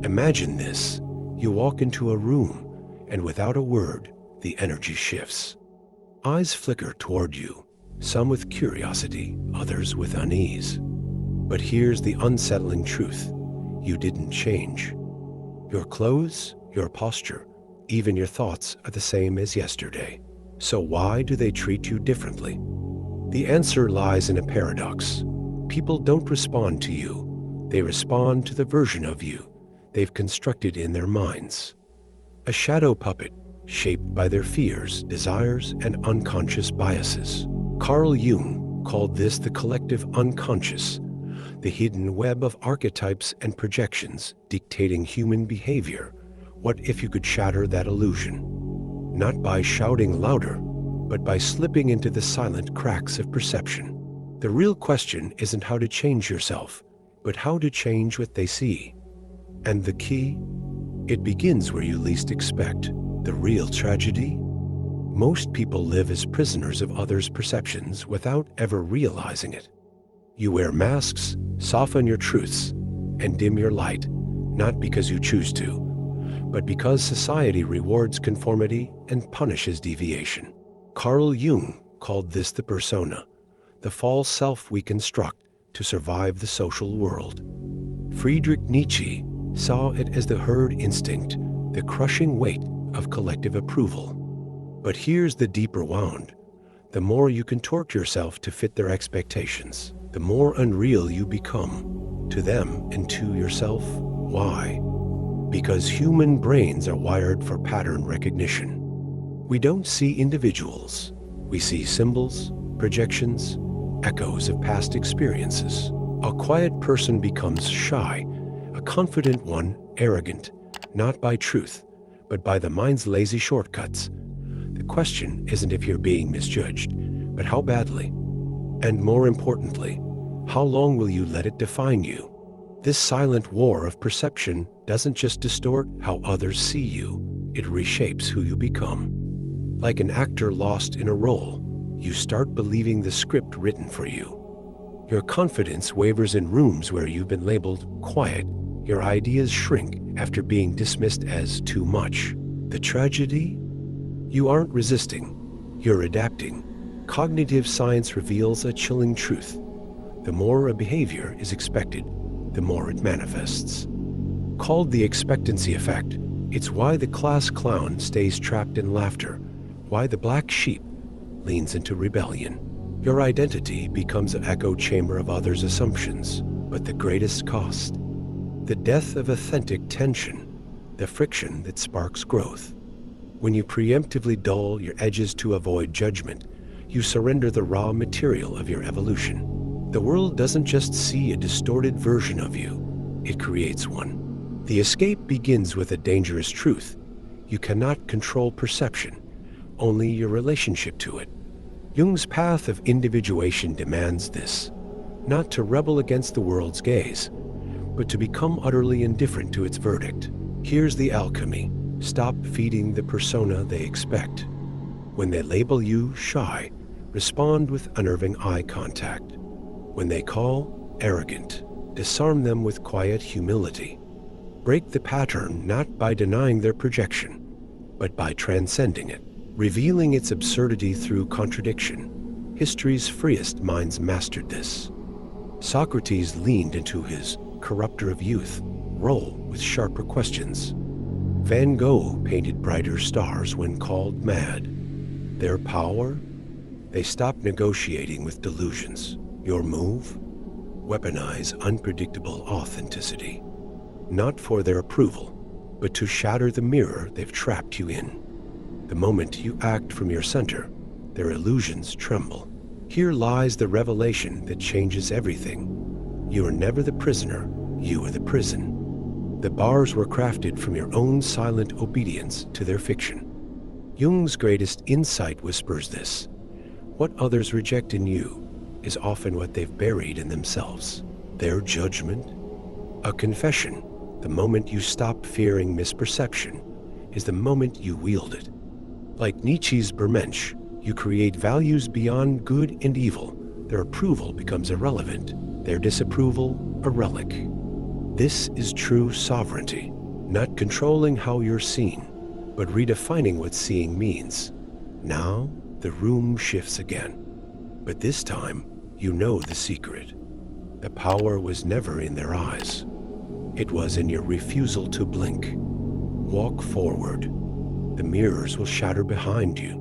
Imagine this. You walk into a room, and without a word, the energy shifts. Eyes flicker toward you, some with curiosity, others with unease. But here's the unsettling truth. You didn't change. Your clothes, your posture, even your thoughts are the same as yesterday. So why do they treat you differently? The answer lies in a paradox. People don't respond to you. They respond to the version of you they've constructed in their minds. A shadow puppet shaped by their fears, desires, and unconscious biases. Carl Jung called this the collective unconscious, the hidden web of archetypes and projections dictating human behavior. What if you could shatter that illusion? Not by shouting louder, but by slipping into the silent cracks of perception. The real question isn't how to change yourself, but how to change what they see. And the key? It begins where you least expect. The real tragedy? Most people live as prisoners of others' perceptions without ever realizing it. You wear masks, soften your truths, and dim your light, not because you choose to, but because society rewards conformity and punishes deviation. Carl Jung called this the persona, the false self we construct to survive the social world. Friedrich Nietzsche saw it as the herd instinct, the crushing weight of collective approval. But here's the deeper wound. The more you contort yourself to fit their expectations, the more unreal you become, to them and to yourself. Why? Because human brains are wired for pattern recognition. We don't see individuals. We see symbols, projections, echoes of past experiences. A quiet person becomes shy, a confident one arrogant, not by truth, but by the mind's lazy shortcuts. The question isn't if you're being misjudged, but how badly. And more importantly, how long will you let it define you? This silent war of perception doesn't just distort how others see you, it reshapes who you become. Like an actor lost in a role, you start believing the script written for you. Your confidence wavers in rooms where you've been labeled quiet. Your ideas shrink after being dismissed as too much. The tragedy? You aren't resisting, you're adapting. Cognitive science reveals a chilling truth. The more a behavior is expected, the more it manifests. Called the expectancy effect, it's why the class clown stays trapped in laughter, why the black sheep leans into rebellion. Your identity becomes an echo chamber of others' assumptions, but the greatest cost? The death of authentic tension, the friction that sparks growth. When you preemptively dull your edges to avoid judgment, you surrender the raw material of your evolution. The world doesn't just see a distorted version of you, it creates one. The escape begins with a dangerous truth. You cannot control perception, only your relationship to it. Jung's path of individuation demands this, not to rebel against the world's gaze, but to become utterly indifferent to its verdict. Here's the alchemy. Stop feeding the persona they expect. When they label you shy, respond with unnerving eye contact. When they call arrogant, disarm them with quiet humility. Break the pattern not by denying their projection, but by transcending it, revealing its absurdity through contradiction. History's freest minds mastered this. Socrates leaned into his corrupter of youth role with sharper questions. Van Gogh painted brighter stars when called mad. Their power? They stopped negotiating with delusions. Your move? Weaponize unpredictable authenticity. Not for their approval, but to shatter the mirror they've trapped you in. The moment you act from your center, their illusions tremble. Here lies the revelation that changes everything. You are never the prisoner, you are the prison. The bars were crafted from your own silent obedience to their fiction. Jung's greatest insight whispers this. What others reject in you is often what they've buried in themselves. Their judgment? A confession, the moment you stop fearing misperception, is the moment you wield it. Like Nietzsche's Bermensch, you create values beyond good and evil. Their approval becomes irrelevant, their disapproval a relic. This is true sovereignty, not controlling how you're seen, but redefining what seeing means. Now, the room shifts again. But this time, you know the secret. The power was never in their eyes. It was in your refusal to blink. Walk forward. The mirrors will shatter behind you.